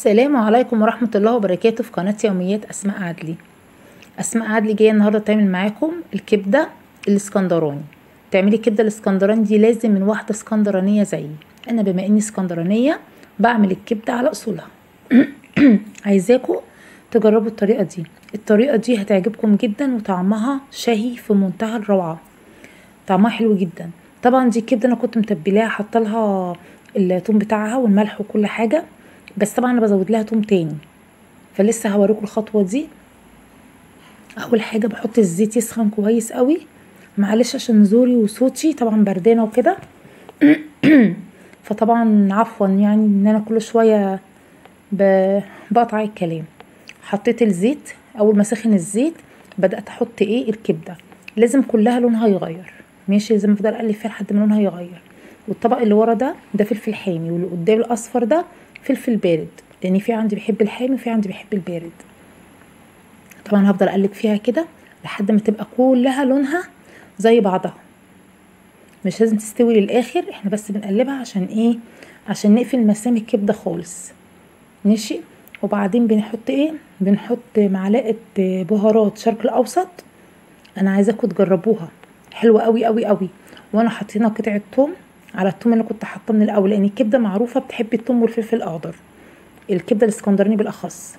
السلام عليكم ورحمة الله وبركاته. في قناة يوميات أسماء عدلي. أسماء عدلي جاية النهاردة تعمل معاكم الكبدة الاسكندراني. تعملي الكبدة الاسكندراني دي لازم من واحدة اسكندرانية زيي. أنا بما إني اسكندرانية بعمل الكبدة على أصولها. عايزاكم تجربوا الطريقة دي. الطريقة دي هتعجبكم جدا وطعمها شهي في منتهى الروعة. طعمها حلو جدا. طبعا دي الكبدة أنا كنت متبلاها، حاطه لها الثوم بتاعها والملح وكل حاجة، بس طبعا انا بزود لها توم تاني، فلسه هوريكم الخطوه دي. اول حاجه بحط الزيت يسخن كويس قوي، معلش عشان زوري وصوتي طبعا بردانه وكده. فطبعا عفوا يعني ان انا كل شويه بقطع الكلام. حطيت الزيت، اول ما سخن الزيت بدات احط الكبده. لازم كلها لونها يغير، ماشي، لازم افضل اقلب فيها لحد ما لونها يغير. والطبق اللي ورا ده فلفل حامي، واللي قدام الاصفر ده فلفل بارد، لان في عندي بيحب الحامي وفي عندي بيحب البارد. طبعا هفضل اقلب فيها كده لحد ما تبقى كلها لونها زي بعضها. مش لازم تستوي للاخر، احنا بس بنقلبها عشان عشان نقفل مسام الكبده خالص، ماشي. وبعدين بنحط معلقه بهارات شرق الاوسط. انا عايزاكم تجربوها، حلوه قوي قوي قوي. وانا حطينا قطعه ثوم على الثوم اللي كنت حاطاه من الاول، لان الكبده معروفه بتحب الثوم والفلفل الاخضر، الكبده الاسكندراني بالاخص.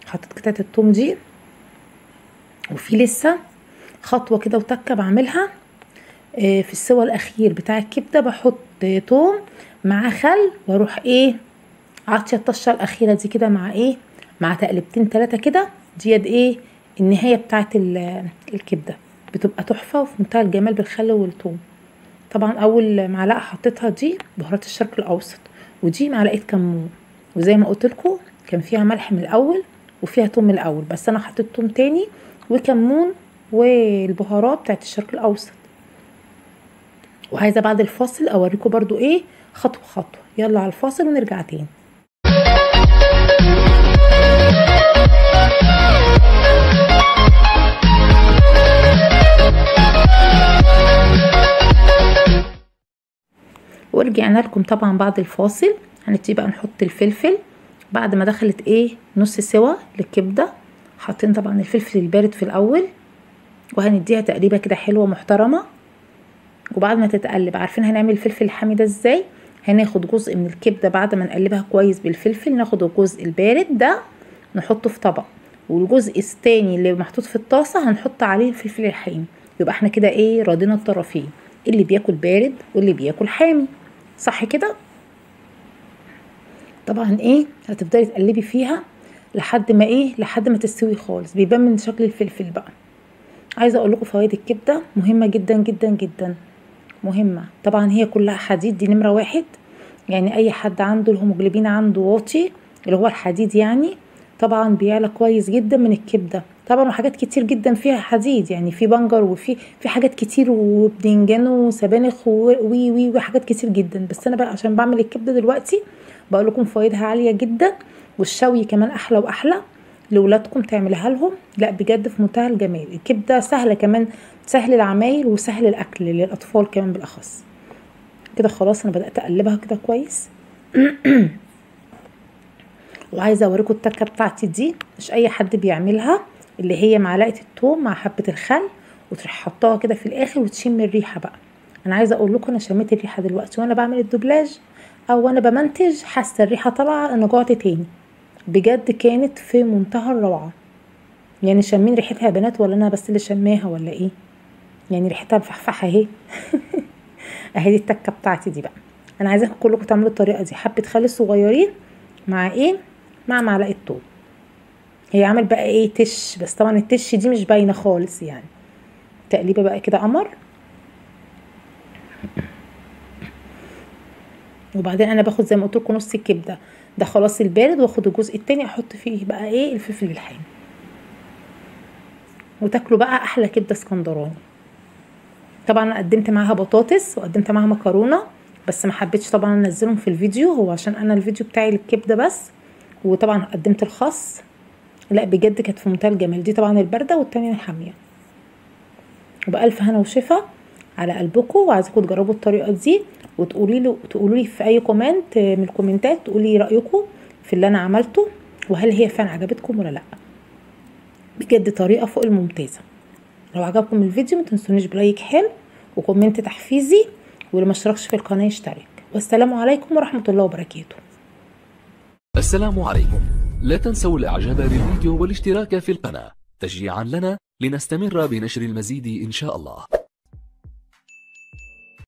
حطيت قطعه الثوم دي، وفي لسه خطوه كده وتكه بعملها في السوى الاخير بتاع الكبده. بحط ثوم مع خل، واروح عطشه الطشه الاخيره دي كده مع تقلبتين 3 كده. ديت النهايه بتاعت الكبده، بتبقى تحفه وفي منتهى الجمال بالخل والثوم. طبعا اول معلقه حطيتها دي بهارات الشرق الاوسط، ودي معلقه كمون. وزي ما قلت لكم كان فيها ملح من الاول وفيها توم من الاول، بس انا حطيت توم تاني وكمون والبهارات بتاعت الشرق الاوسط. وعايزه بعد الفاصل اوريكم برضو خطوه خطوه. يلا على الفاصل ونرجع تاني. ورجعنا لكم طبعا بعد الفاصل. هنبتدي بقى نحط الفلفل بعد ما دخلت نص سوا للكبده. حاطين طبعا الفلفل البارد في الاول، وهنديها تقريبا كده حلوه محترمه. وبعد ما تتقلب، عارفين هنعمل الفلفل الحامي ده ازاي؟ هناخد جزء من الكبده بعد ما نقلبها كويس بالفلفل، ناخد الجزء البارد ده نحطه في طبق، والجزء الثاني اللي محطوط في الطاسه هنحط عليه الفلفل الحامي. يبقى احنا كده راضينا الطرفين، اللي بياكل بارد واللي بياكل حامي، صح كده؟ طبعا هتفضلي تقلبي فيها لحد ما تستوي خالص، بيبان من شكل الفلفل بقى. عايزه اقول لكم فوائد الكبده مهمه جدا جدا جدا، مهمه. طبعا هي كلها حديد، دي نمره 1. يعني اي حد عنده الهيموجلوبين عنده واطي، اللي هو الحديد يعني، طبعا بيعلى كويس جدا من الكبده. طبعا وحاجات كتير جدا فيها حديد، يعني في بنجر وفي حاجات كتير، وبدنجان وسبانخ وحاجات كتير جدا. بس انا بقى عشان بعمل الكبده دلوقتي بقول لكم فوائدها عاليه جدا، والشوي كمان احلى واحلى. لاولادكم تعملها لهم، لا بجد في منتهى الجمال. الكبده سهله كمان، سهل العمايل وسهل الاكل للاطفال كمان بالاخص. كده خلاص انا بدات اقلبها كده كويس. وعايزه اوريكم التركه بتاعتي دي، مش اي حد بيعملها، اللي هي معلقه الثوم مع حبه الخل، وتروح حطاها كده في الاخر وتشم الريحه بقى. انا عايزه اقول لكم انا شميت الريحه دلوقتي وانا بعمل الدوبلاج او وانا بمنتج، حاسه الريحه طالعه، انا جوعت تاني. بجد كانت في منتهى الروعه. يعني شامين ريحتها يا بنات، ولا انا بس اللي شماها ولا يعني ريحتها مفحفحه اهي. اهي دي التكه بتاعتي دي بقى. انا عايزاكم كلكم تعملوا الطريقه دي، حبه خل صغيرين مع مع معلقه توم. هي عامل بقى تش، بس طبعا التش دي مش باينه خالص يعني. تقليبه بقى كده قمر. وبعدين انا باخد زي ما قلت لكم نص الكبده ده خلاص البارد، واخد الجزء التاني احط فيه بقى الفلفل الحامي، وتاكلوا بقى احلى كبده اسكندراني. طبعا انا قدمت معاها بطاطس وقدمت معاها مكرونه، بس ما حبيتش طبعا انزلهم في الفيديو، هو عشان انا الفيديو بتاعي للكبده بس. وطبعا قدمت الخس. لا بجد كانت في منتهى الجمال. دي طبعا البارده والتانية الحاميه. وبألف هنا وشفا على قلبكم. وعايزاكم تجربوا الطريقه دي، وتقولوا لي في اي كومنت من الكومنتات، تقولي رايكم في اللي انا عملته، وهل هي فعلا عجبتكم ولا لا. بجد طريقة فوق الممتازة. لو عجبكم الفيديو متنسونيش بلايك حلو وكومنت تحفيزي، واللي مشتركش في القناة يشترك. والسلام عليكم ورحمة الله وبركاته. السلام عليكم. لا تنسوا الاعجاب بالفيديو والاشتراك في القناة تشجيعا لنا لنستمر بنشر المزيد إن شاء الله.